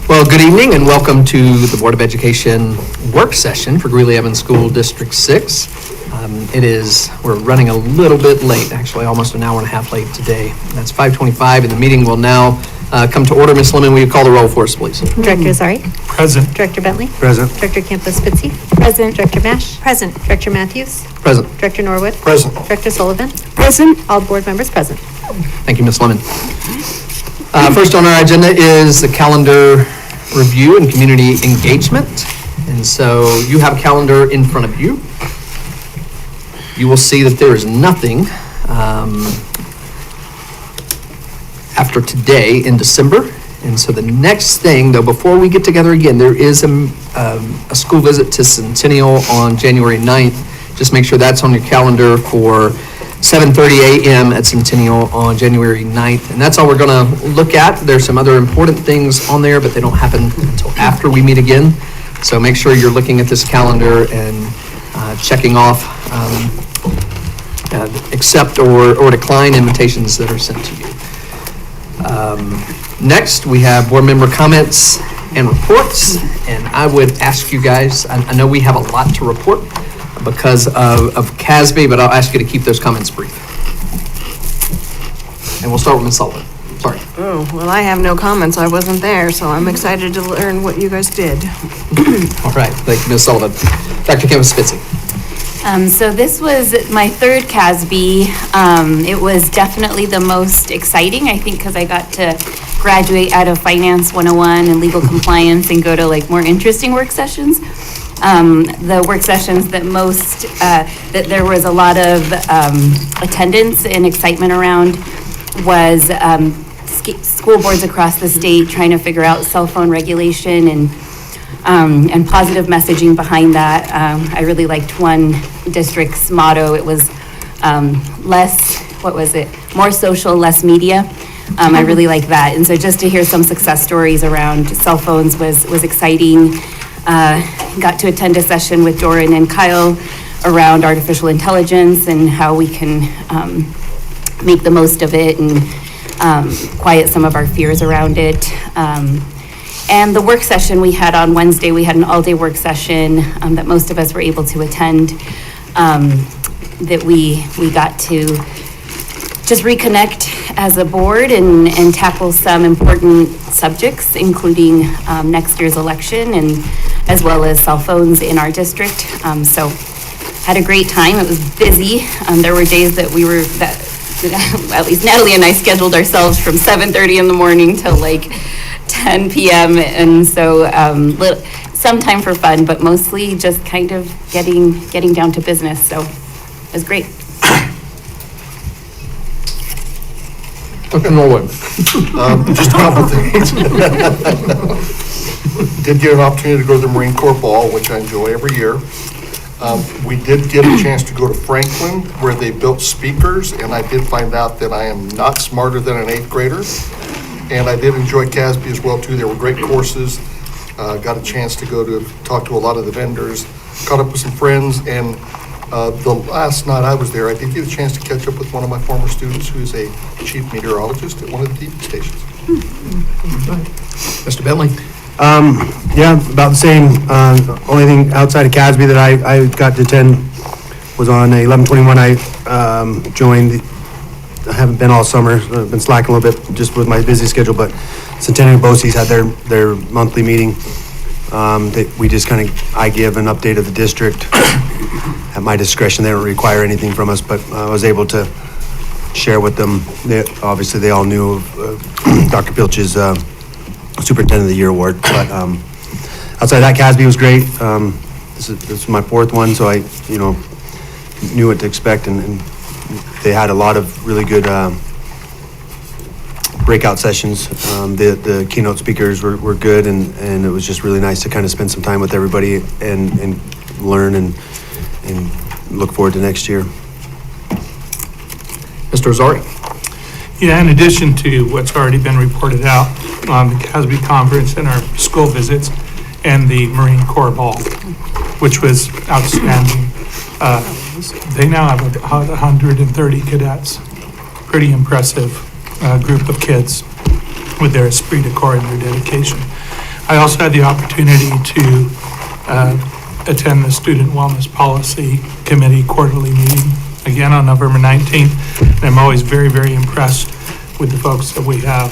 Well, good evening and welcome to the Board of Education work session for Greeley Evans School District 6. We're running a little bit late, actually almost an hour and a half late today. That's 5:25 and the meeting will now come to order. Ms. Lemon, will you call the roll for us, please? Director Azari. Present. Director Bentley. Present. Director Campos-Spitzy. Present. Director Mash. Present. Director Matthews. Present. Director Norwood. Present. Director Sullivan. Present. All board members present. Thank you, Ms. Lemon. First on our agenda is the calendar review and community engagement. And so you have a calendar in front of you. You will see that there is nothing after today in December. And so the next thing, though, before we get together again, there is a school visit to Centennial on January 9th. Just make sure that's on your calendar for 7:30 a.m. at Centennial on January 9th. And that's all we're going to look at. There's some other important things on there, but they don't happen until after we meet again. So make sure you're looking at this calendar and checking off accept or decline invitations that are sent to you. Next, we have board member comments and reports. And I would ask you guys, I know we have a lot to report because of CASB, but I'll ask you to keep those comments brief. And we'll start with Ms. Sullivan. Sorry. Oh, well, I have no comments. I wasn't there, so I'm excited to learn what you guys did. All right, thank you, Ms. Sullivan. Dr. Kim Spitzy. So this was my third CASB. It was definitely the most exciting, I think, because I got to graduate out of Finance 101 and legal compliance and go to like more interesting work sessions. The work sessions that that there was a lot of attendance and excitement around was school boards across the state trying to figure out cell phone regulation and positive messaging behind that. I really liked one district's motto. It was more social, less media. I really like that. And so just to hear some success stories around cell phones was exciting. Got to attend a session with Doran and Kyle around artificial intelligence and how we can make the most of it and quiet some of our fears around it. And the work session we had on Wednesday, we had an all-day work session that most of us were able to attend, that we got to just reconnect as a board and tackle some important subjects, including next year's election and as well as cell phones in our district. So had a great time. It was busy. There were days that at least Natalie and I scheduled ourselves from 7:30 in the morning till like 10 p.m. And so some time for fun, but mostly just kind of getting down to business. So it was great. Dr. Norwood. Just a couple things. Did get an opportunity to go to the Marine Corps Ball, which I enjoy every year. We did get a chance to go to Franklin, where they built speakers, and I did find out that I am not smarter than an 8th grader. And I did enjoy CASB as well, too. There were great courses. Got a chance to go to talk to a lot of the vendors, caught up with some friends, and the last night I was there, I did get a chance to catch up with one of my former students who is a chief meteorologist at one of the TV stations. Mr. Bentley. Yeah, about the same. Only thing outside of CASB that I got to attend was on 11/21. I joined. I haven't been all summer. I've been slacking a little bit just with my busy schedule, but Centennial BOCES had their monthly meeting. We just I give an update of the district at my discretion. They don't require anything from us, but I was able to share with them. Obviously, they all knew of Dr. Pilch's Superintendent of the Year award, but outside that, CASB was great. This is my 4th one, so I knew what to expect, and they had a lot of really good breakout sessions. The keynote speakers were good, and it was just really nice to kind of spend some time with everybody and learn and look forward to next year. Mr. Azari. Yeah, in addition to what's already been reported out on the CASB conference and our school visits and the Marine Corps Ball, which was outstanding. They now have 130 cadets. Pretty impressive group of kids with their esprit de corps and their dedication. I also had the opportunity to attend the Student Wellness Policy Committee quarterly meeting, again on November 19th. And I'm always very, very impressed with the folks that we have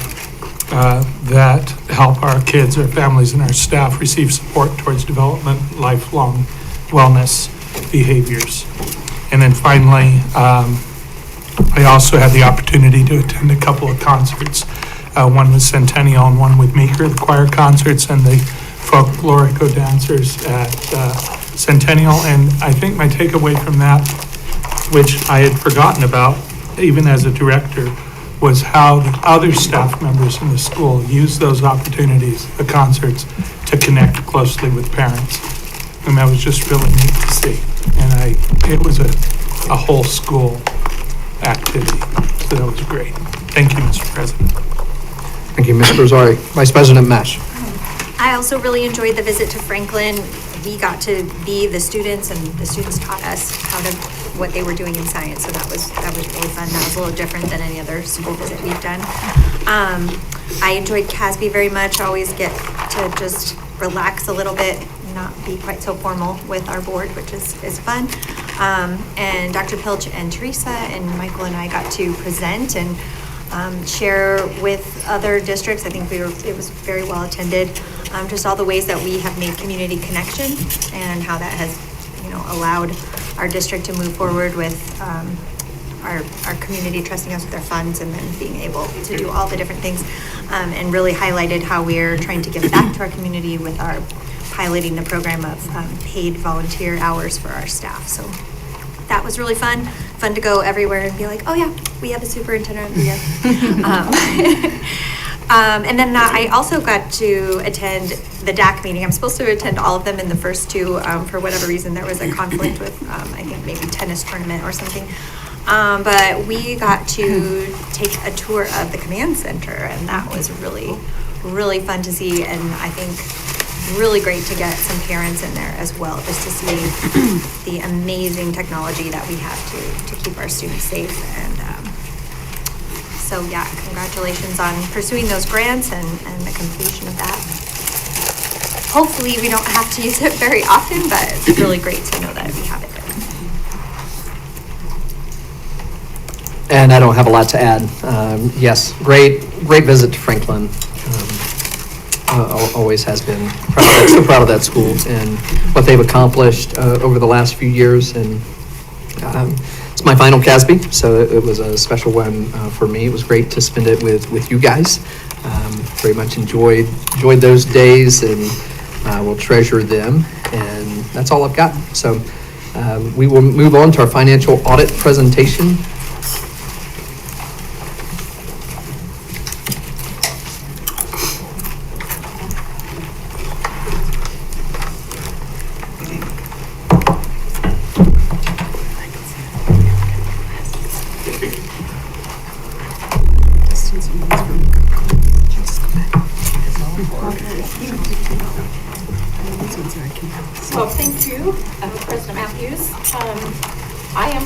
that help our kids, our families, and our staff receive support towards development, lifelong wellness behaviors. And then finally, I also had the opportunity to attend a couple of concerts, one with Centennial and one with Meeker, the choir concerts and the folklorico dancers at Centennial. And I think my takeaway from that, which I had forgotten about, even as a director, was how the other staff members in the school use those opportunities, the concerts, to connect closely with parents. And that was just really neat to see. And it was a whole school activity, so that was great. Thank you, Mr. President. Thank you, Mr. Azari. Vice President Mash. I also really enjoyed the visit to Franklin. We got to be the students, and the students taught us what they were doing in science. So that was really fun. That was a little different than any other school visit we've done. I enjoyed CASB very much. I always get to just relax a little bit, not be quite so formal with our board, which is fun. And Dr. Pilch and Teresa and Michael and I got to present, and share with other districts. I think it was very well attended. Just all the ways that we have made community connection and how that has, allowed our district to move forward with our community trusting us with their funds and then being able to do all the different things, and really highlighted how we're trying to give back to our community with our piloting the program of paid volunteer hours for our staff. So that was really fun to go everywhere and be like, oh yeah, we have a superintendent here. And then I also got to attend the DAC meeting. I'm supposed to attend all of them in the first two. For whatever reason, there was a conflict with, I think maybe tennis tournament or something. But we got to take a tour of the command center, and that was really, really fun to see. And I think really great to get some parents in there as well, just to see the amazing technology that we have to keep our students safe. And so yeah, congratulations on pursuing those grants and the completion of that. Hopefully we don't have to use it very often, but it's really great to know that we have it there. And I don't have a lot to add. Yes, great visit to Franklin. Always has been. So proud of that school and what they've accomplished over the last few years. And it's my final CASB, so it was a special one for me. It was great to spend it with you guys. Very much enjoyed those days, and will treasure them. And that's all I've got. So we will move on to our financial audit presentation. So thank you, President Matthews. I am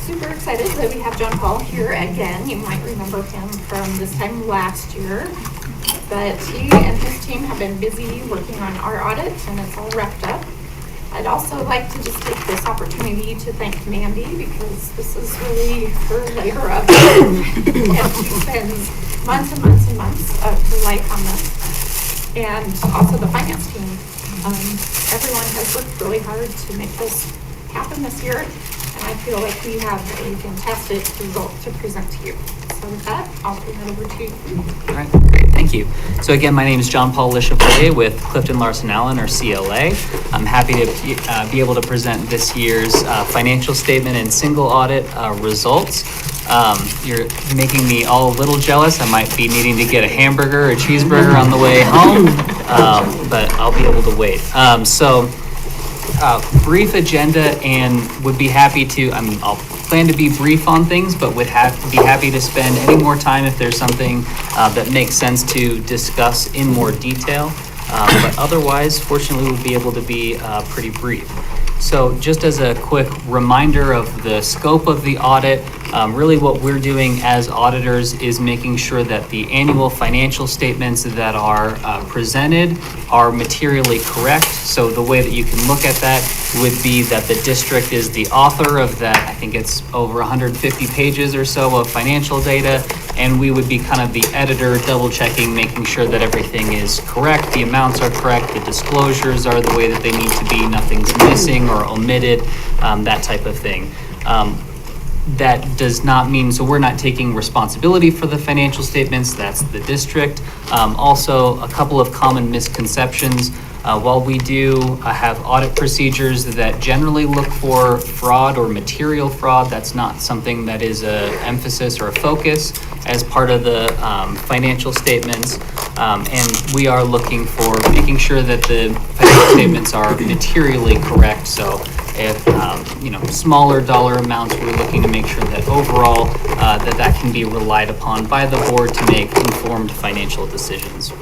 super excited that we have John Paul here again. You might remember him from this time last year. But he and his team have been busy working on our audit, and it's all wrapped up. I'd also like to just take this opportunity to thank Mandy, because this is really her labor of love. And she spends months and months and months of her life on this. And also the finance team. Everyone has worked really hard to make this happen this year, and I feel like we have a fantastic result to present to you. So with that, I'll turn it over to you. All right, great, thank you. So again, my name is John Paul Lechapelle with Clifton Larson Allen, or CLA. I'm happy to be able to present this year's financial statement and single audit results. You're making me all a little jealous. I might be needing to get a hamburger or a cheeseburger on the way home, but I'll be able to wait. Brief agenda, and would be happy to, I'll plan to be brief on things, but would be happy to spend any more time if there's something that makes sense to discuss in more detail. But otherwise, fortunately, we'll be able to be pretty brief. So just as a quick reminder of the scope of the audit, really what we're doing as auditors is making sure that the annual financial statements that are presented are materially correct. So the way that you can look at that would be that the district is the author of that. I think it's over 150 pages or so of financial data, and we would be kind of the editor, double checking, making sure that everything is correct, the amounts are correct, the disclosures are the way that they need to be, nothing's missing or omitted, that type of thing. That does not mean, so we're not taking responsibility for the financial statements, that's the district. Also, a couple of common misconceptions. While we do have audit procedures that generally look for fraud or material fraud, that's not something that is an emphasis or a focus as part of the financial statements. And we are looking for making sure that the financial statements are materially correct. So if, smaller dollar amounts, we're looking to make sure that overall that can be relied upon by the board to make informed financial decisions.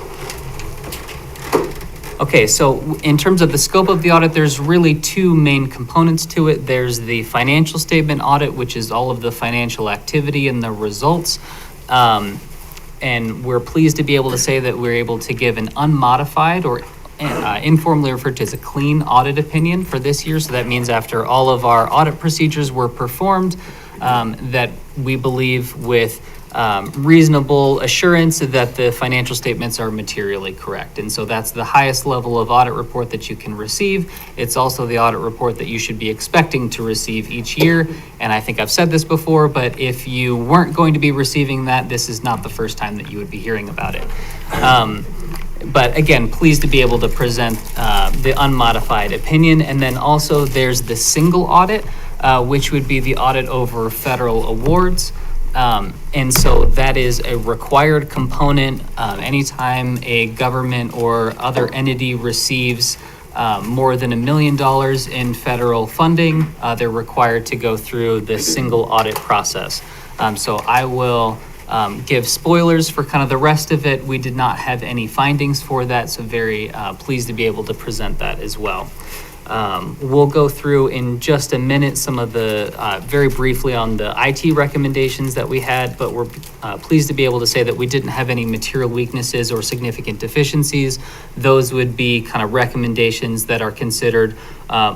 Okay, so in terms of the scope of the audit, there's really two main components to it. There's the financial statement audit, which is all of the financial activity and the results. And we're pleased to be able to say that we're able to give an unmodified or informally referred to as a clean audit opinion for this year. So that means after all of our audit procedures were performed, that we believe with reasonable assurance that the financial statements are materially correct. And so that's the highest level of audit report that you can receive. It's also the audit report that you should be expecting to receive each year. And I think I've said this before, but if you weren't going to be receiving that, this is not the first time that you would be hearing about it. But again, pleased to be able to present the unmodified opinion. And then also there's the single audit, which would be the audit over federal awards. And so that is a required component. Anytime a government or other entity receives more than $1 million in federal funding, they're required to go through this single audit process. So I will give spoilers for kind of the rest of it. We did not have any findings for that, so very pleased to be able to present that as well. We'll go through in just a minute some of the, very briefly on the IT recommendations that we had, but we're pleased to be able to say that we didn't have any material weaknesses or significant deficiencies. Those would be kind of recommendations that are considered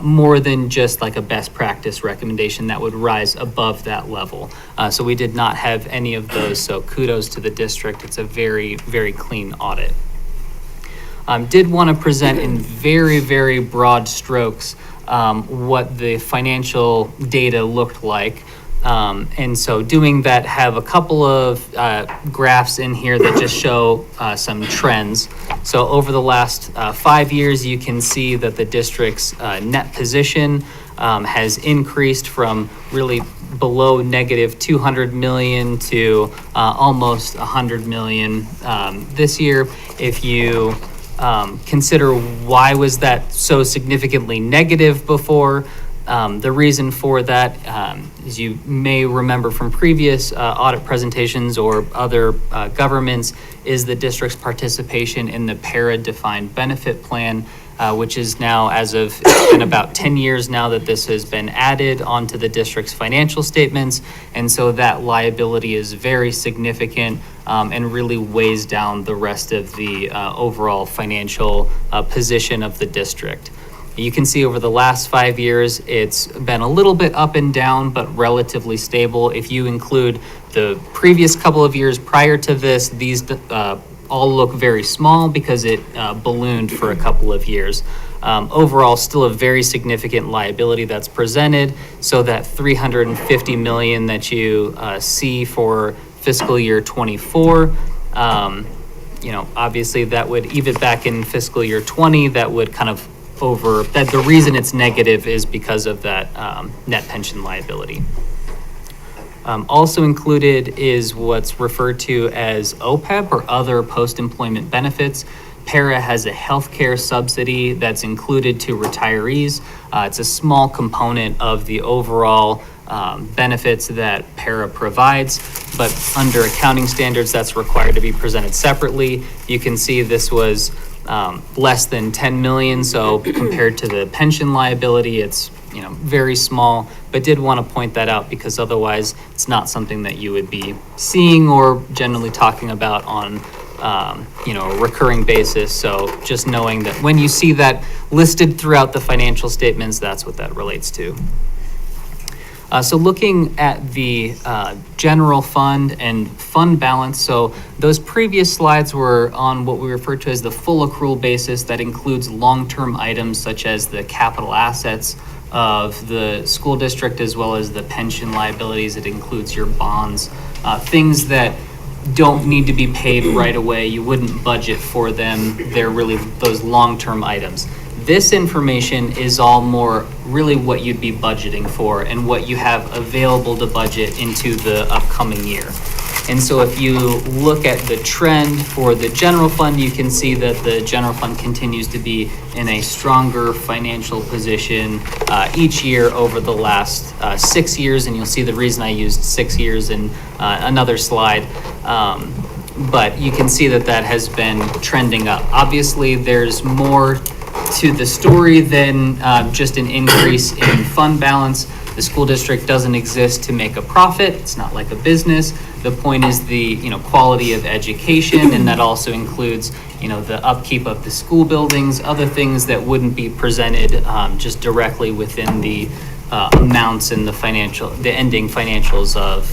more than just like a best practice recommendation that would rise above that level. So we did not have any of those, so kudos to the district. It's a very, very clean audit. Did want to present in very, very broad strokes what the financial data looked like. And so doing that, have a couple of graphs in here that just show some trends. So over the last 5 years, you can see that the district's net position has increased from really below negative 200 million to almost 100 million this year. If you consider why was that so significantly negative before. The reason for that, as you may remember from previous audit presentations or other governments, is the district's participation in the para-defined benefit plan, which is now, as of, it's been about 10 years now that this has been added onto the district's financial statements. And so that liability is very significant and really weighs down the rest of the overall financial position of the district. You can see over the last 5 years, it's been a little bit up and down, but relatively stable. If you include the previous couple of years prior to this, these all look very small because it ballooned for a couple of years. Overall, still a very significant liability that's presented. So that 350 million that you see for fiscal year 24, obviously that would, even back in fiscal year 20, that would kind of that the reason it's negative is because of that net pension liability. Also included is what's referred to as OPEB, or other post-employment benefits. Para has a healthcare subsidy that's included to retirees. It's a small component of the overall benefits that para provides, but under accounting standards, that's required to be presented separately. You can see this was less than 10 million, so compared to the pension liability, it's very small, but did want to point that out because otherwise it's not something that you would be seeing or generally talking about on a recurring basis. So just knowing that when you see that listed throughout the financial statements, that's what that relates to. So looking at the general fund and fund balance, so those previous slides were on what we refer to as the full accrual basis. That includes long-term items such as the capital assets of the school district as well as the pension liabilities. It includes your bonds, things that don't need to be paid right away. You wouldn't budget for them. They're really those long-term items. This information is all more really what you'd be budgeting for and what you have available to budget into the upcoming year. And so if you look at the trend for the general fund, you can see that the general fund continues to be in a stronger financial position each year over the last 6 years. And you'll see the reason I used 6 years in another slide. But you can see that that has been trending up. Obviously, there's more to the story than just an increase in fund balance. The school district doesn't exist to make a profit. It's not like a business. The point is the quality of education, and that also includes the upkeep of the school buildings, other things that wouldn't be presented just directly within the amounts in the ending financials of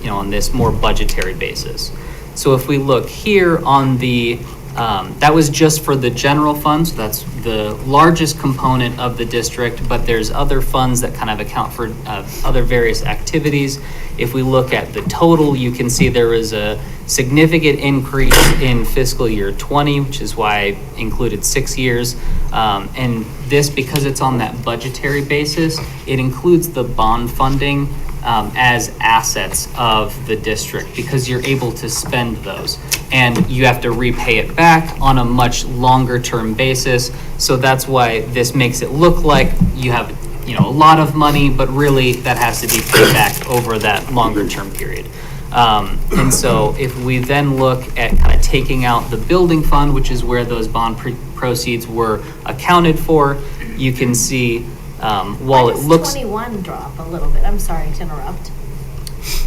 on this more budgetary basis. So if we look here on that was just for the general fund, so that's the largest component of the district, but there's other funds that kind of account for other various activities. If we look at the total, you can see there is a significant increase in fiscal year 20, which is why I included 6 years. And this, because it's on that budgetary basis, it includes the bond funding as assets of the district, because you're able to spend those and you have to repay it back on a much longer term basis. So that's why this makes it look like you have a lot of money, but really that has to be paid back over that longer term period. And so if we then look at kind of taking out the building fund, which is where those bond proceeds were accounted for, you can see while it looks... 21 drop a little bit? I'm sorry to interrupt.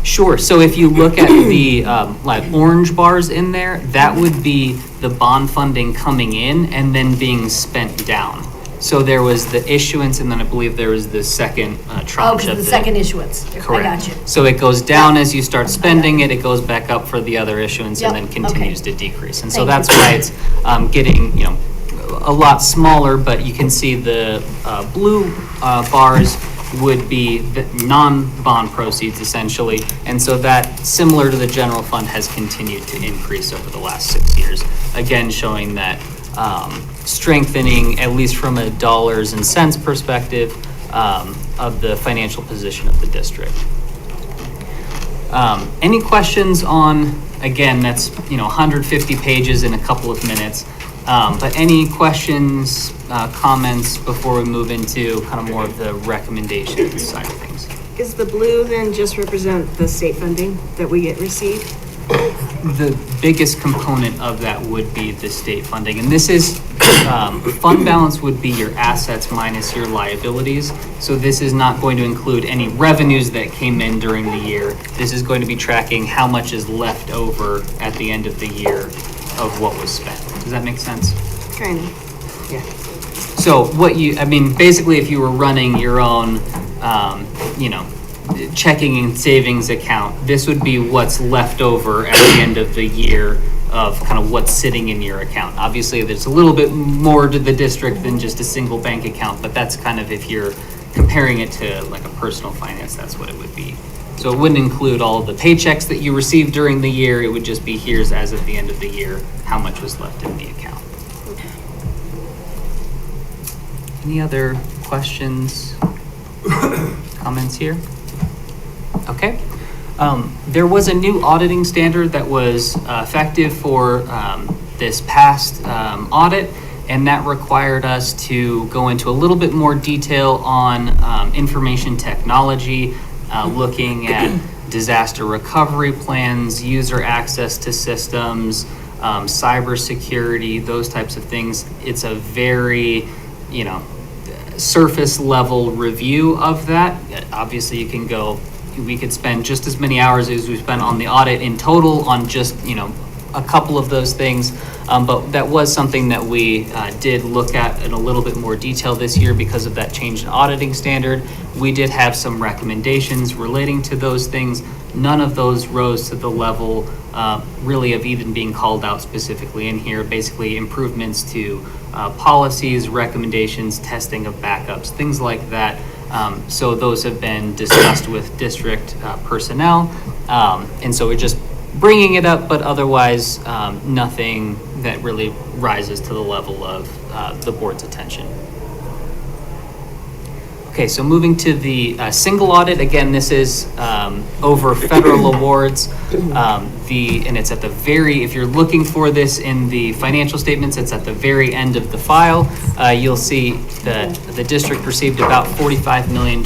Sure. So if you look at the like orange bars in there, that would be the bond funding coming in and then being spent down. So there was the issuance, and then I believe there was the second tranche of the second issuance. Correct. I got you. So it goes down as you start spending it, it goes back up for the other issuance, and then continues to decrease. And so that's why it's getting, a lot smaller, but you can see the blue bars would be the non-bond proceeds essentially. And so that, similar to the general fund, has continued to increase over the last 6 years. Again, showing that strengthening, at least from a dollars and cents perspective, of the financial position of the district. Any questions on, again, that's 150 pages in a couple of minutes. But any questions, comments before we move into kind of more of the recommendations side of things? Is the blue then just represent the state funding that we get received? The biggest component of that would be the state funding. And this is, fund balance would be your assets minus your liabilities. So this is not going to include any revenues that came in during the year. This is going to be tracking how much is left over at the end of the year of what was spent. Does that make sense? Kind of, yeah. So basically if you were running your own, checking and savings account, this would be what's left over at the end of the year of kind of what's sitting in your account. Obviously, there's a little bit more to the district than just a single bank account, but that's kind of, if you're comparing it to like a personal finance, that's what it would be. So it wouldn't include all of the paychecks that you received during the year. It would just be here's as of the end of the year, how much was left in the account. Any other questions, comments here? Okay. There was a new auditing standard that was effective for this past audit, and that required us to go into a little bit more detail on information technology, looking at disaster recovery plans, user access to systems, cybersecurity, those types of things. It's a very, surface level review of that. Obviously, we could spend just as many hours as we spent on the audit in total on just, a couple of those things. But that was something that we did look at in a little bit more detail this year because of that change in auditing standard. We did have some recommendations relating to those things. None of those rose to the level really of even being called out specifically in here. Basically improvements to policies, recommendations, testing of backups, things like that. So those have been discussed with district personnel. And so we're just bringing it up, but otherwise nothing that really rises to the level of the board's attention. Okay, so moving to the single audit, again, this is over federal awards. And it's at the if you're looking for this in the financial statements, it's at the very end of the file. You'll see that the district received about $45 million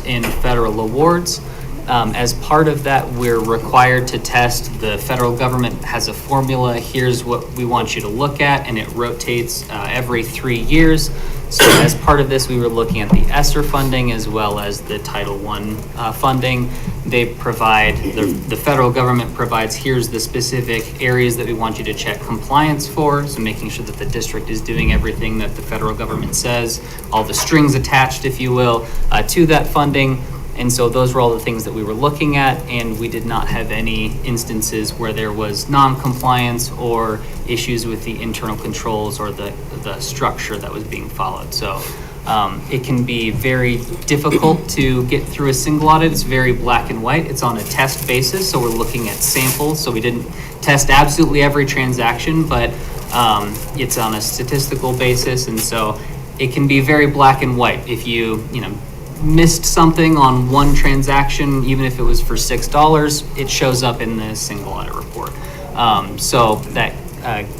in federal awards. As part of that, we're required to test. The federal government has a formula. Here's what we want you to look at, and it rotates every 3 years. So as part of this, we were looking at the ESSER funding as well as the Title I funding. They provide, the federal government provides, here's the specific areas that we want you to check compliance for. So making sure that the district is doing everything that the federal government says, all the strings attached, if you will, to that funding. And so those were all the things that we were looking at, and we did not have any instances where there was non-compliance or issues with the internal controls or the structure that was being followed. So it can be very difficult to get through a single audit. It's very black and white. It's on a test basis, so we're looking at samples. So we didn't test absolutely every transaction, but it's on a statistical basis, and so it can be very black and white. If you missed something on one transaction, even if it was for $6, it shows up in the single audit report. So that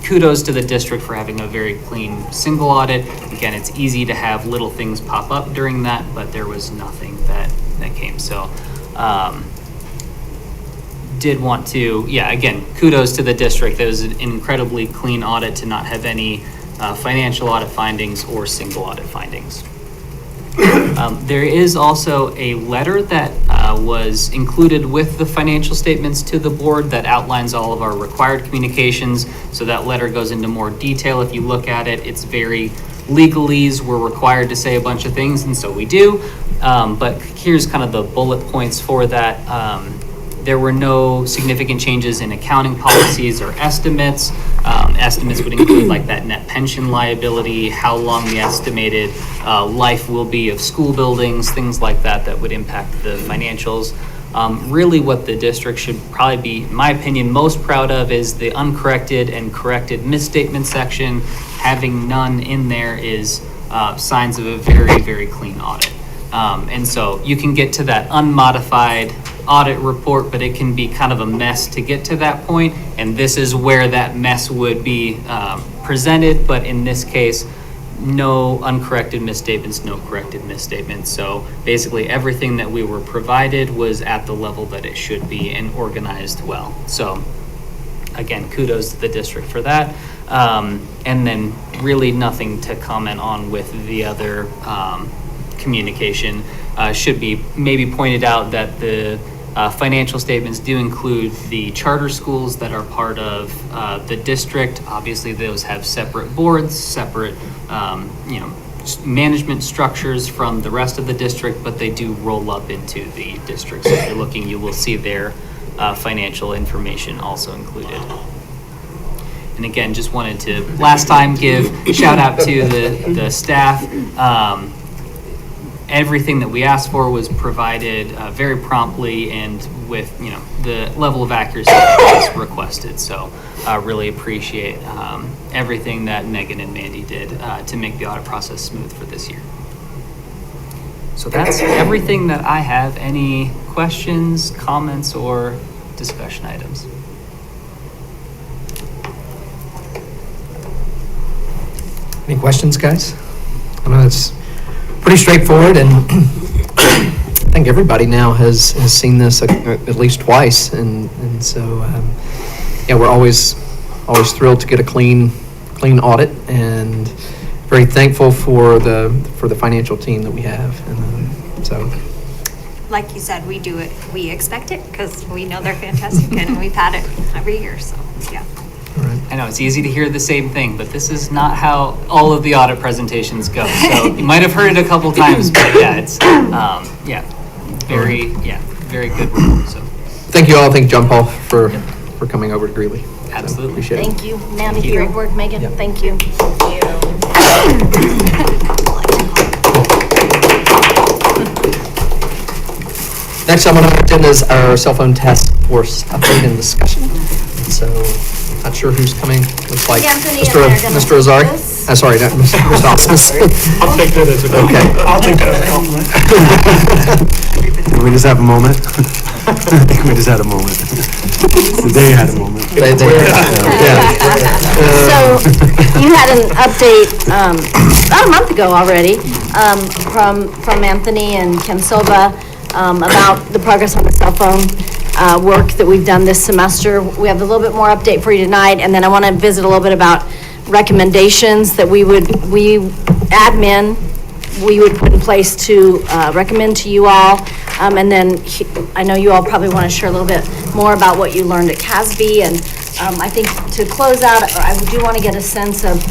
kudos to the district for having a very clean single audit. Again, it's easy to have little things pop up during that, but there was nothing that came. So did want to, again, kudos to the district. That was an incredibly clean audit to not have any financial audit findings or single audit findings. There is also a letter that was included with the financial statements to the board that outlines all of our required communications. So that letter goes into more detail. If you look at it, it's very legalese. We're required to say a bunch of things, and so we do. But here's kind of the bullet points for that. There were no significant changes in accounting policies or estimates. Estimates would include like that net pension liability, how long the estimated life will be of school buildings, things like that that would impact the financials. Really what the district should probably be, in my opinion, most proud of is the uncorrected and corrected misstatement section. Having none in there is signs of a very, very clean audit. And so you can get to that unmodified audit report, but it can be kind of a mess to get to that point, and this is where that mess would be presented. But in this case, no uncorrected misstatements, no corrected misstatements. So basically everything that we were provided was at the level that it should be and organized well. So again, kudos to the district for that. And then really nothing to comment on with the other communication. Should be maybe pointed out that the financial statements do include the charter schools that are part of the district. Obviously, those have separate boards, separate management structures from the rest of the district, but they do roll up into the district. So if you're looking, you will see their financial information also included. And again, just wanted to last time give a shout out to the staff. Everything that we asked for was provided very promptly and with the level of accuracy that was requested. So really appreciate everything that Megan and Mandy did to make the audit process smooth for this year. So that's everything that I have. Any questions, comments, or discussion items? Any questions, guys? I know it's pretty straightforward, and I think everybody now has seen this at least twice, and so we're always thrilled to get a clean audit, and very thankful for the financial team that we have, and so. Like you said, we expect it because we know they're fantastic and we've had it every year, so, yeah. I know it's easy to hear the same thing, but this is not how all of the audit presentations go. So you might have heard it a couple times, but it's very good report. So Thank you all. Thank John Paul for coming over to Greeley. Absolutely. Appreciate it. Thank you, Mandy, great work, Megan, thank you. Next on our agenda is our cell phone task force update and discussion. So, not sure who's coming. Looks like Anthony Mr. and I are gonna Mr. Azari. do this. Sorry, not Mr. Osmus. I'll take that as a Okay. I'll take that as a compliment. Can we just have a moment? I think we just had a moment. They had a moment. So, you had an update, about a month ago already, from Anthony and Ken Silva, about the progress on the cell phone, work that we've done this semester. We have a little bit more update for you tonight, and then I want to visit a little bit about recommendations that we would put in place to recommend to you all. And then I know you all probably want to share a little bit more about what you learned at CASB. And I think to close out, I do want to get a sense of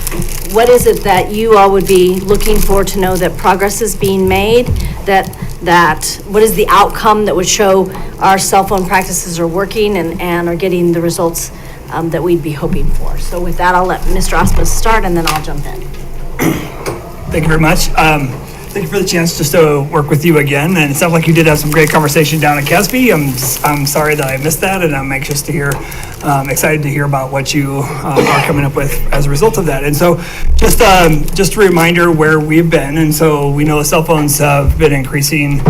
what is it that you all would be looking for to know that progress is being made, that what is the outcome that would show our cell phone practices are working and are getting the results that we'd be hoping for. So with that, I'll let Mr. Osmus start, and then I'll jump in. Thank you very much. Thank you for the chance just to work with you again. And it sounds like you did have some great conversation down at Casby. I'm sorry that I missed that, and I'm anxious to hear, excited to hear about what you are coming up with as a result of that. And so just a reminder where we've been. And so we know cell phones have been increasing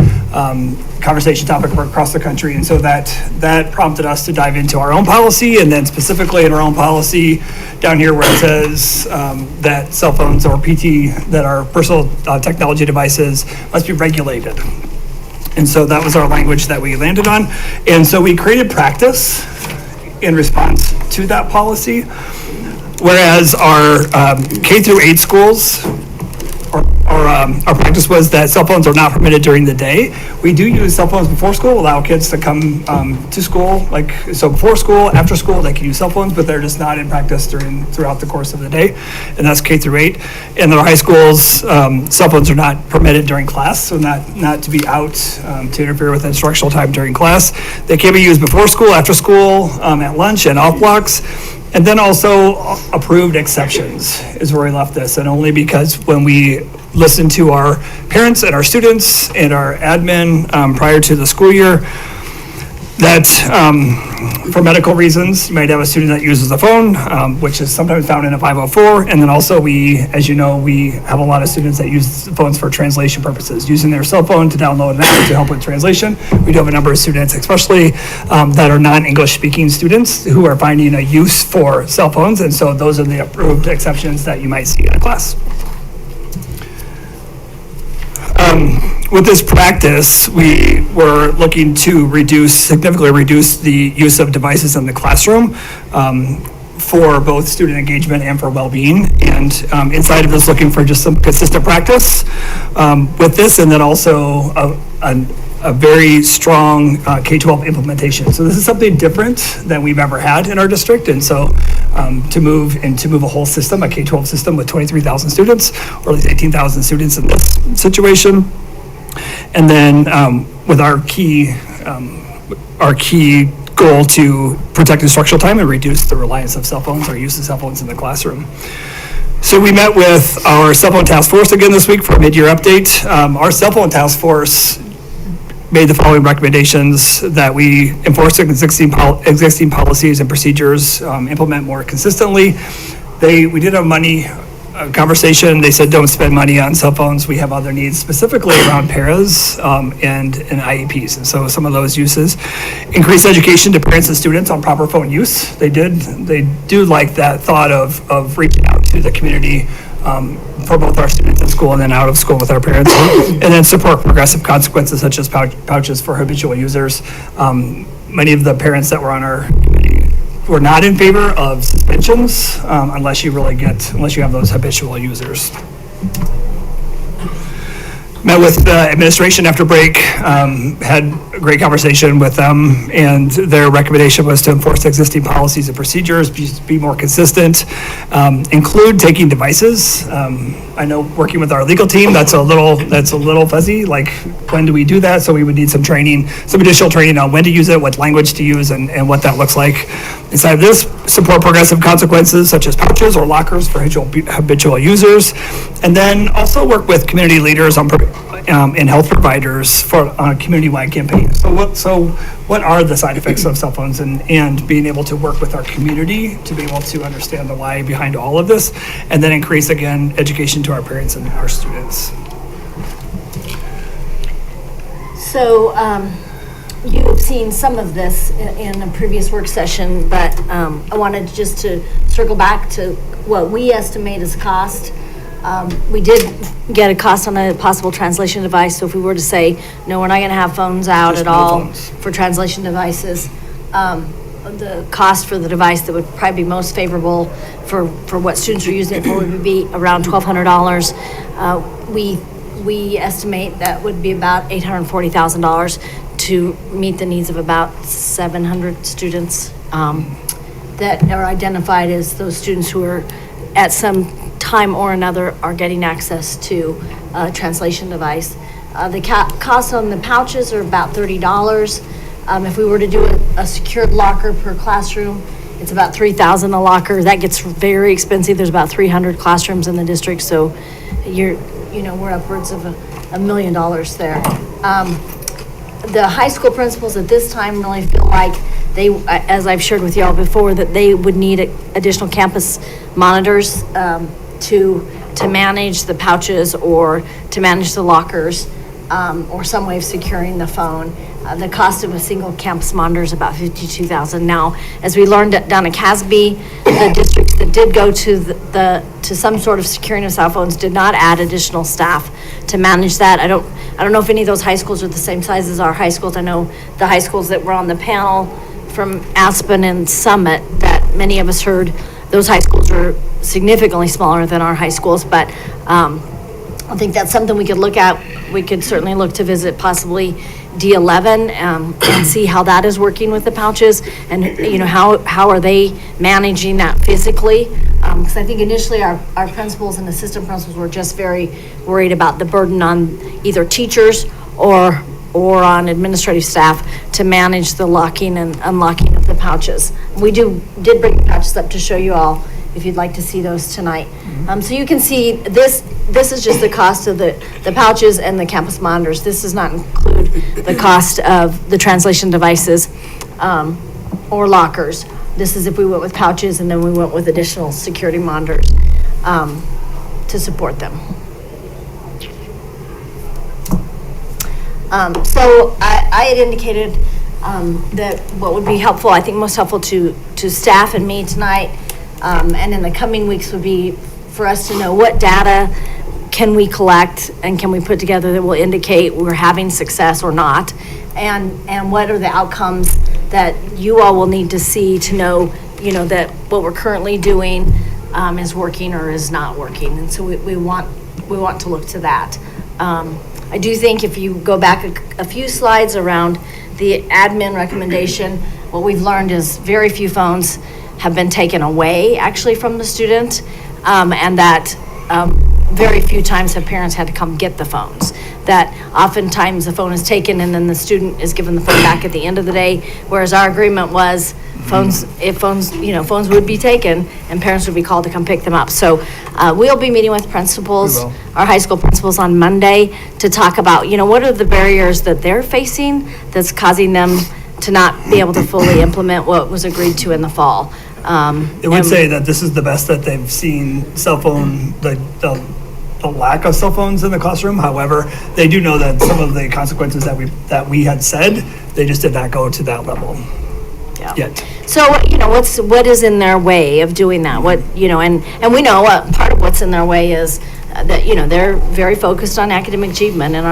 conversation topic across the country. And so that prompted us to dive into our own policy, and then specifically in our own policy down here where it says that cell phones or PT, that are personal technology devices, must be regulated. And so that was our language that we landed on. And so we created practice in response to that policy, whereas our K through 8 schools, our practice was that cell phones are not permitted during the day. We do use cell phones before school, allow kids to come to school, so before school, after school, they can use cell phones, but they're just not in practice throughout the course of the day, and that's K through 8. In our high schools, cell phones are not permitted during class, so not to be out to interfere with instructional time during class. They can be used before school, after school, at lunch, and off blocks. And then also approved exceptions is where we left this, and only because when we listened to our parents and our students and our admin prior to the school year, that for medical reasons, you might have a student that uses a phone, which is sometimes found in a 504. And then also as you know, we have a lot of students that use phones for translation purposes, using their cell phone to download an app to help with translation. We do have a number of students, especially that are non-English speaking students, who are finding a use for cell phones. And so those are the approved exceptions that you might see in a class. With this practice, we were looking to significantly reduce the use of devices in the classroom for both student engagement and for well-being. And inside of this, looking for just some consistent practice with this, and then also a very strong K-12 implementation. So this is something different than we've ever had in our district. And so to move a whole system, a K-12 system with 23,000 students, or at least 18,000 students in this situation. And then with our key goal to protect instructional time and reduce the reliance of cell phones or use of cell phones in the classroom. So we met with our cell phone task force again this week for a mid-year update. Our cell phone task force made the following recommendations: that we enforce existing policies and procedures, implement more consistently. We did a conversation. They said don't spend money on cell phones. We have other needs, specifically around paras and IEPs. And so some of those uses. Increase education to parents and students on proper phone use. They do like that thought of reaching out to the community for both our students in school and then out of school with our parents. And then support progressive consequences such as pouches for habitual users. Many of the parents that were on our committee were not in favor of suspensions unless you have those habitual users. Met with the administration after break, had a great conversation with them, and their recommendation was to enforce existing policies and procedures, be more consistent, include taking devices. I know working with our legal team, that's a little fuzzy, like when do we do that? So we would need some additional training on when to use it, what language to use, and what that looks like. Inside of this, support progressive consequences such as pouches or lockers for habitual users, and then also work with community leaders and health providers on a community-wide campaign. So what are the side effects of cell phones, and being able to work with our community to be able to understand the why behind all of this, and then increase, again, education to our parents and our students. So you've seen some of this in a previous work session, but I wanted just to circle back to what we estimate as cost. We did get a cost on a possible translation device, so if we were to say, no, we're not going to have phones out Just at no all phones. for translation devices, the cost for the device that would probably be most favorable for what students are using it for would be around $1,200. We estimate that would be about $840,000 to meet the needs of about 700 students that are identified as those students who are at some time or another are getting access to a translation device. The cost on the pouches are about $30. If we were to do a secured locker per classroom, it's about $3,000 a locker. That gets very expensive. There's about 300 classrooms in the district, so we're upwards of $1 million there. The high school principals at this time really feel like they, as I've shared with y'all before, that they would need additional campus monitors to manage the pouches or to manage the lockers, or some way of securing the phone. The cost of a single campus monitor is about $52,000. Now, as we learned down at Casby, the districts that did go to to some sort of securing of cell phones did not add additional staff to manage that. I don't know if any of those high schools are the same size as our high schools. I know the high schools that were on the panel from Aspen and Summit that many of us heard, those high schools are significantly smaller than our high schools, but I think that's something we could look at. We could certainly look to visit possibly D11 and see how that is working with the pouches, and how are they managing that physically? Because I think initially our principals and assistant principals were just very worried about the burden on either teachers or on administrative staff to manage the locking and unlocking of the pouches. We did bring the pouches up to show you all if you'd like to see those tonight. So you can see this is just the cost of the pouches and the campus monitors. This does not include the cost of the translation devices or lockers. This is if we went with pouches and then we went with additional security monitors to support them. So I had indicated that what would be helpful, I think most helpful to staff and me tonight, and in the coming weeks would be for us to know what data can we collect and can we put together that will indicate we're having success or not, and what are the outcomes that you all will need to see to know, that what we're currently doing is working or is not working. And so we want to look to that. I do think if you go back a few slides around the admin recommendation, what we've learned is very few phones have been taken away actually from the student, and that very few times have parents had to come get the phones. That oftentimes the phone is taken and then the student is given the phone back at the end of the day, whereas our agreement was phones would be taken and parents would be called to come pick them up. So we'll be meeting with principals, our high school principals on Monday to talk about, what are the barriers that they're facing that's causing them to not be able to fully implement what was agreed to in the fall. They would say that this is the best that they've seen cell phone, the lack of cell phones in the classroom. However, they do know that some of the consequences that we had said, they just did not go to that level yet. So, what is in their way of doing that? And we know part of what's in their way is that, they're very focused on academic achievement and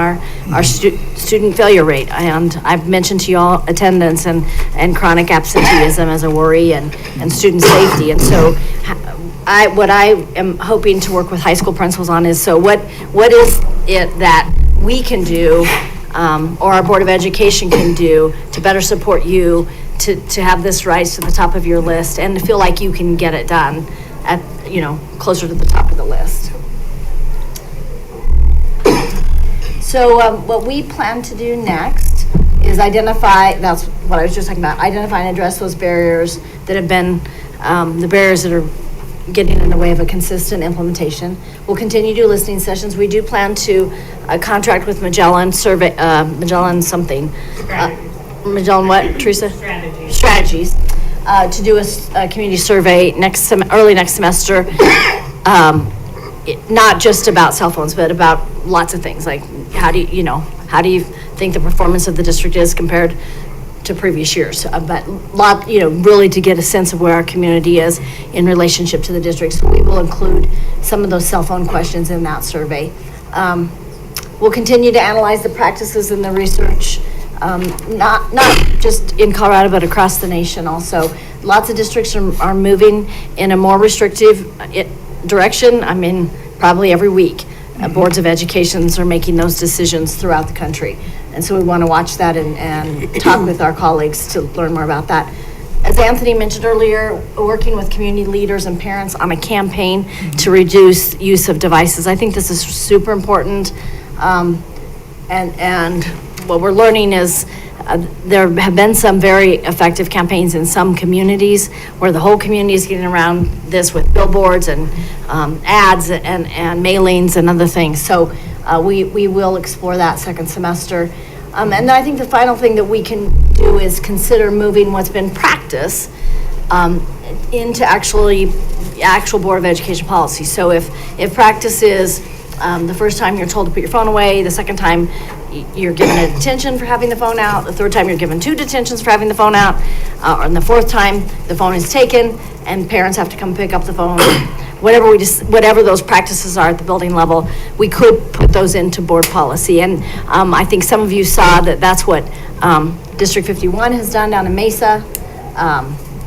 our student failure rate. And I've mentioned to you all attendance and chronic absenteeism as a worry and student safety. And so what I am hoping to work with high school principals on is, so what is it that we can do, or our Board of Education can do to better support you to have this rise to the top of your list and to feel like you can get it done at, closer to the top of the list. So what we plan to do next is identify, that's what I was just talking about, identify and address those barriers that have been, the barriers that are getting in the way of a consistent implementation. We'll continue to do listening sessions. We do plan to contract with Magellan Survey, Magellan something. Magellan what, Teresa? Strategies. To do a community survey early next semester. Not just about cell phones, but about lots of things, like how do you think the performance of the district is compared to previous years? But really to get a sense of where our community is in relationship to the district. So we will include some of those cell phone questions in that survey. We'll continue to analyze the practices and the research, not just in Colorado, but across the nation also. Lots of districts are moving in a more restrictive direction. I mean, probably every week, boards of educations are making those decisions throughout the country. And so we want to watch that and talk with our colleagues to learn more about that. As Anthony mentioned earlier, working with community leaders and parents on a campaign to reduce use of devices. I think this is super important. And what we're learning is there have been some very effective campaigns in some communities where the whole community is getting around this with billboards and ads and mailings and other things. So we will explore that second semester. And then I think the final thing that we can do is consider moving what's been practice into actual Board of Education policy. So if practice is the first time you're told to put your phone away, the second time you're given a detention for having the phone out, the third time you're given 2 detentions for having the phone out, and the fourth time the phone is taken and parents have to come pick up the phone. Whatever those practices are at the building level, we could put those into board policy. And I think some of you saw that that's what District 51 has done down in Mesa.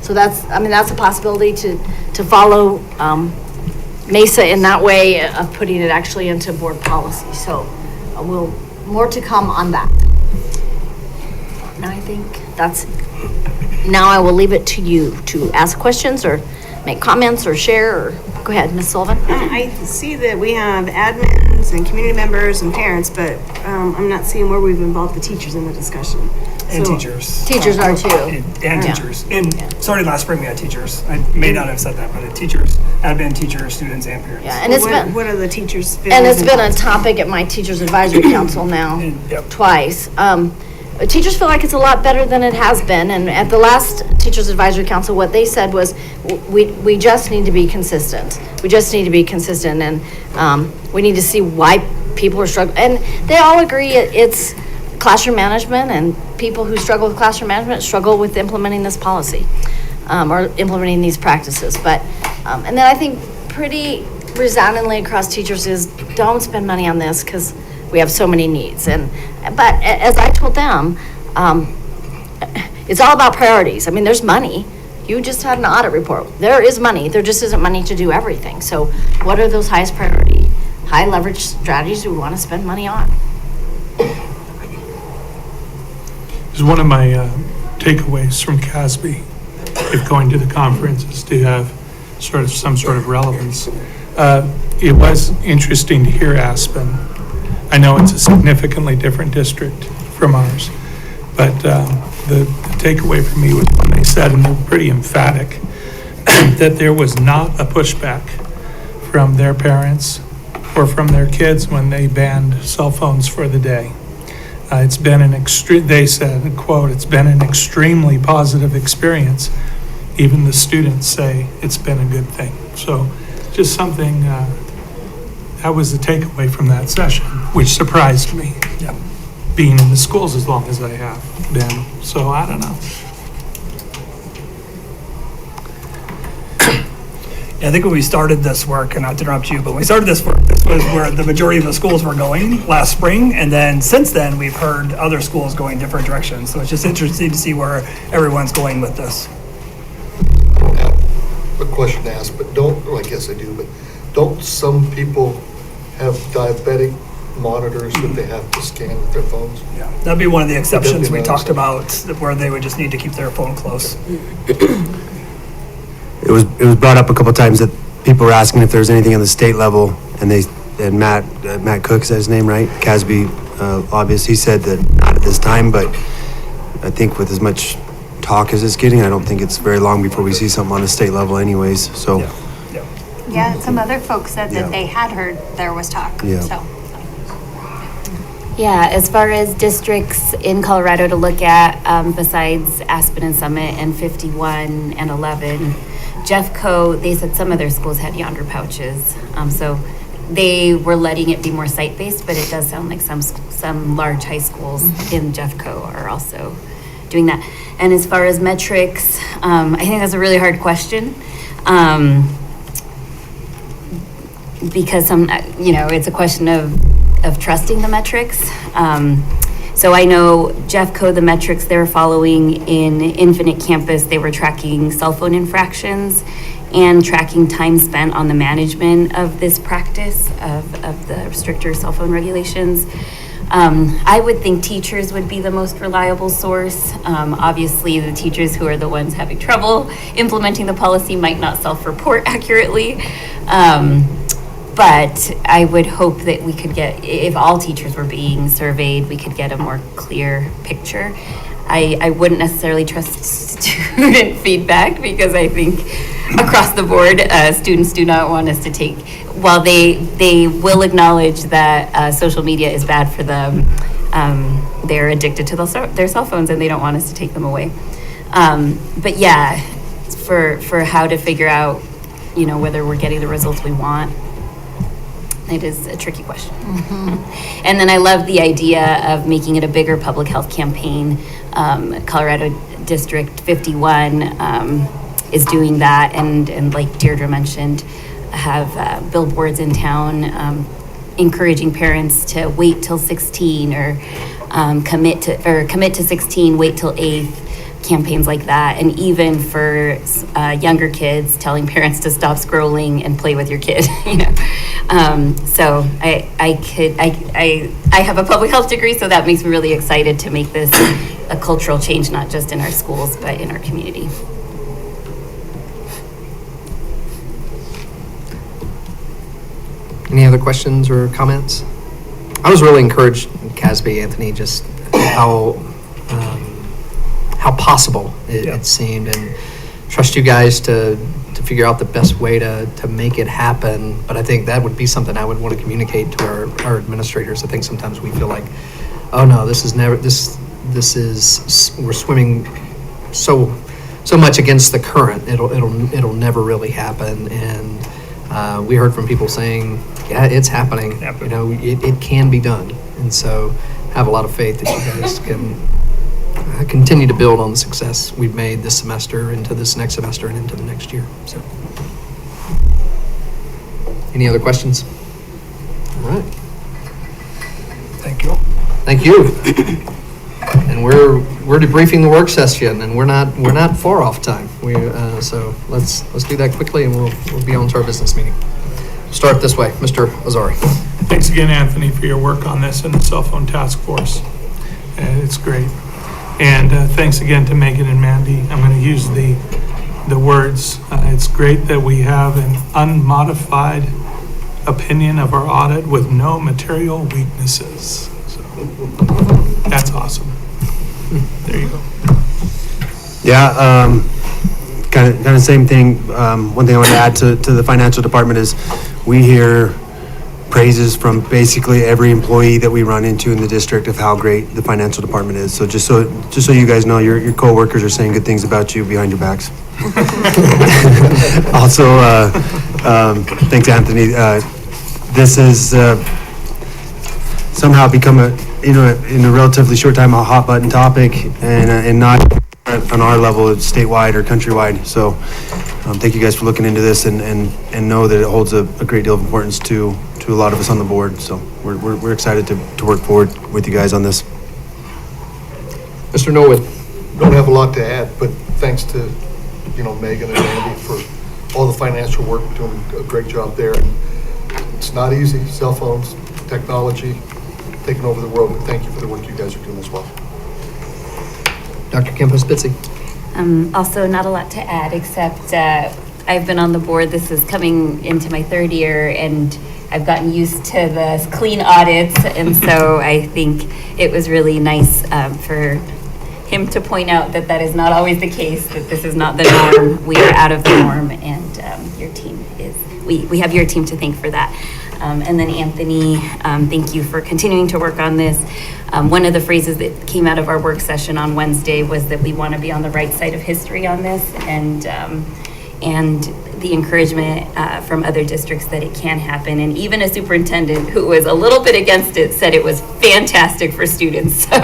So that's a possibility to follow Mesa in that way of putting it actually into board policy. So more to come on that. Now I think now I will leave it to you to ask questions or make comments or share, or go ahead, Ms. Sullivan. I see that we have admins and community members and parents, but I'm not seeing where we've involved the teachers in the discussion. And So- teachers. Teachers are too. And teachers. Starting last spring, we had teachers. I may not have said that, but teachers, admin teachers, students, and parents. Yeah, and it's been. What are the teachers' And feelings it's been a thoughts? topic at my Teachers Advisory Council now, Yep. twice. Teachers feel like it's a lot better than it has been, and at the last Teachers Advisory Council, what they said was, we just need to be consistent. We just need to be consistent, and we need to see why people are struggling. And they all agree it's classroom management, and people who struggle with classroom management struggle with implementing this policy, or implementing these practices. But, and then I think pretty resoundingly across teachers is, don't spend money on this because we have so many needs. But as I told them, it's all about priorities. I mean, there's money. You just had an audit report. There is money. There just isn't money to do everything. So what are those highest priority, high leverage strategies we want to spend money on? Is one of my takeaways from CASB, if going to the conference, is to have some sort of relevance. It was interesting to hear Aspen. I know it's a significantly different district from ours, but the takeaway for me was when they said, and they're pretty emphatic, that there was not a pushback from their parents or from their kids when they banned cell phones for the day. It's been they said, quote, "It's been an extremely positive experience." Even the students say it's been a good thing. So just something, that was the takeaway from that session, which surprised me, being in the schools as long as I have been. So I don't know. Yeah, I think when we started this work, and not to interrupt you, but when we started this work, this was where the majority of the schools were going last spring. And then since then, we've heard other schools going different directions. So it's just interesting to see where everyone's going with this. I don't have a question to ask, but well, I guess I do, but don't some people have diabetic monitors that they have to scan with their phones? Yeah, that'd be one of the exceptions we another talked about, where they would just need to keep their phone close. It was brought up a couple times that people were asking if there's anything on the state level, and Matt Cook, is that his name, right? CASB, obviously, he said that not at this time, but I think with as much talk as it's getting, I don't think it's very long before we see something on the state level anyways, so. Yeah, some other folks said Yeah. that they had heard there was talk, Yeah. so. Yeah, as far as districts in Colorado to look at, besides Aspen and Summit and 51 and 11, Jeffco, they said some of their schools had yonder pouches. So they were letting it be more site-based, but it does sound like some large high schools in Jeffco are also doing that. And as far as metrics, I think that's a really hard question. Because it's a question of trusting the metrics. So I know Jeffco, the metrics they're following in Infinite Campus, they were tracking cell phone infractions and tracking time spent on the management of this practice of the stricter cell phone regulations. I would think teachers would be the most reliable source. Obviously, the teachers who are the ones having trouble implementing the policy might not self-report accurately. But I would hope that we could get, if all teachers were being surveyed, we could get a more clear picture. I wouldn't necessarily trust student feedback because I think across the board, students do not want us to take, while they will acknowledge that social media is bad for them, they're addicted to their cell phones and they don't want us to take them away. But yeah, for how to figure out, whether we're getting the results we want, it is a tricky question. And then I love the idea of making it a bigger public health campaign. Colorado District 51 is doing that, and like Deirdre mentioned, have billboards in town encouraging parents to wait till 16 or commit to 16, wait till 8th. Campaigns like that, and even for younger kids, telling parents to stop scrolling and play with your kid. So I have a public health degree, so that makes me really excited to make this a cultural change, not just in our schools, but in our community. Any other questions or comments? I was really encouraged, Casby, Anthony, just how possible it seemed, and trust you guys to figure out the best way to make it happen. But I think that would be something I would want to communicate to our administrators. I think sometimes we feel like, oh no, we're swimming so much against the current. It'll never really happen. And we heard from people saying, yeah, it's happening. It can be done. And so have a lot of faith that you guys can continue to build on the success we've made this semester into this next semester and into the next year. So, any other questions? All right. Thank you. Thank you. And we're debriefing the work session, and we're not far off time. So let's do that quickly, and we'll be on to our business meeting. Start this way, Mr. Azari. Thanks again, Anthony, for your work on this and the cell phone task force. It's great. And thanks again to Megan and Mandy. I'm going to use the words. It's great that we have an unmodified opinion of our audit with no material weaknesses. So that's awesome. There you go. Yeah, kind of same thing. One thing I want to add to the financial department is we hear praises from basically every employee that we run into in the district of how great the financial department is. So just so you guys know, your coworkers are saying good things about you behind your backs. Also, thanks, Anthony. This has somehow become in a relatively short time a hot button topic, and not on our level, it's statewide or countrywide. So thank you guys for looking into this, and know that it holds a great deal of importance to a lot of us on the board. So we're excited to work forward with you guys on this. Mr. Norwood. Don't have a lot to add, but thanks to Megan and Andy for all the financial work, doing a great job there. And it's not easy. Cell phones, technology, taking over the world. But thank you for the work you guys are doing as well. Dr. Campos-Spitzy. Also, not a lot to add, except I've been on the board. This is coming into my third year, and I've gotten used to the clean audits, and so I think it was really nice for him to point out that that is not always the case, that this is not the norm. We are out of the norm, and your team is, we have your team to thank for that. And then Anthony, thank you for continuing to work on this. One of the phrases that came out of our work session on Wednesday was that we want to be on the right side of history on this, and the encouragement from other districts that it can happen. And even a superintendent who was a little bit against it said it was fantastic for students. So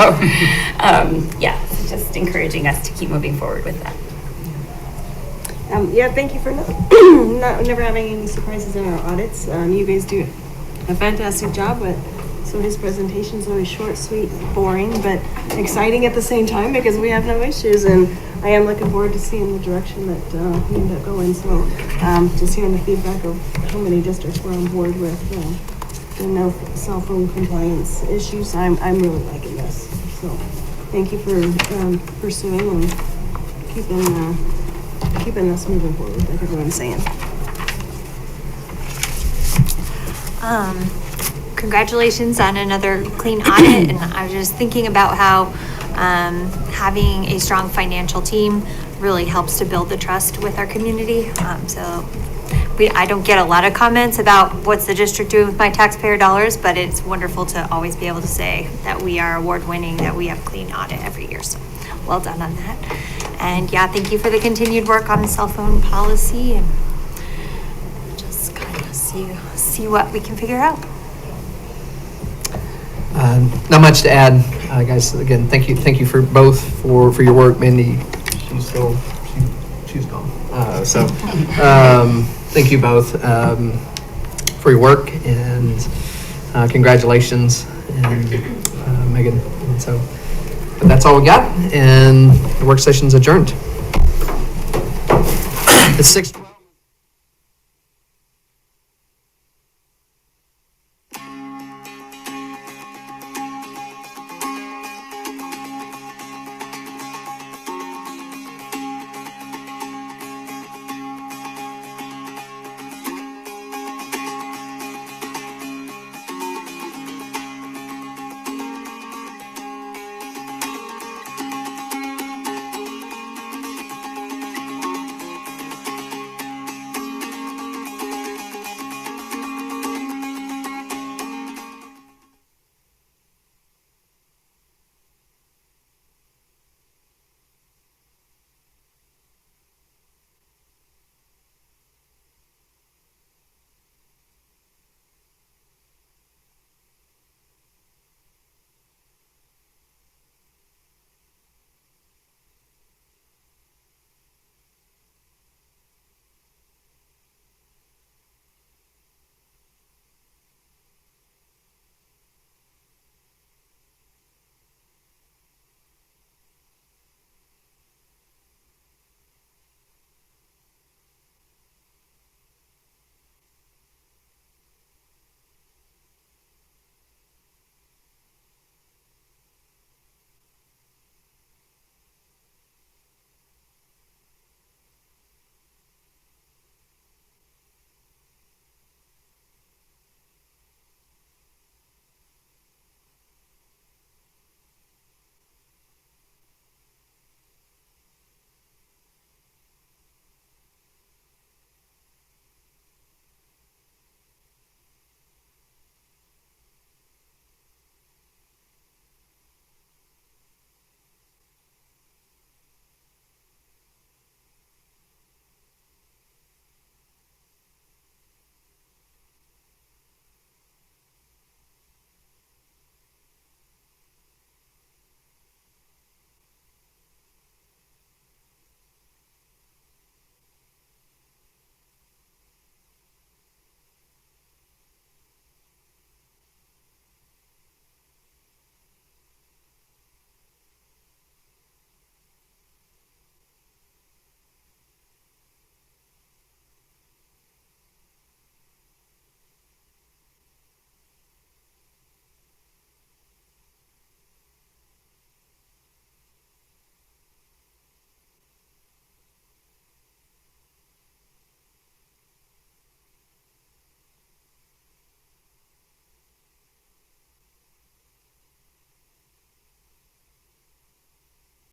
yeah, just encouraging us to keep moving forward with that. Yeah, thank you for never having any surprises in our audits. You guys do a fantastic job, but so his presentation is always short, sweet, boring, but exciting at the same time because we have no issues. And I am looking forward to seeing the direction that we end up going. So just hearing the feedback of how many districts we're on board with the no cell phone compliance issues, I'm really liking this. So thank you for pursuing and keeping us moving forward, like everyone's saying. Congratulations on another clean audit, and I was just thinking about how having a strong financial team really helps to build the trust with our community. I don't get a lot of comments about what's the district doing with my taxpayer dollars, but it's wonderful to always be able to say that we are award-winning, that we have clean audit every year, so well done on that. And yeah, thank you for the continued work on the cell phone policy, and just kind of see what we can figure out. Not much to add, guys. Again, thank you for both for your work. Mindy, she's gone. Thank you both for your work, and congratulations, and Megan. And so, but that's all we got, and the work session's adjourned. It's 6:12.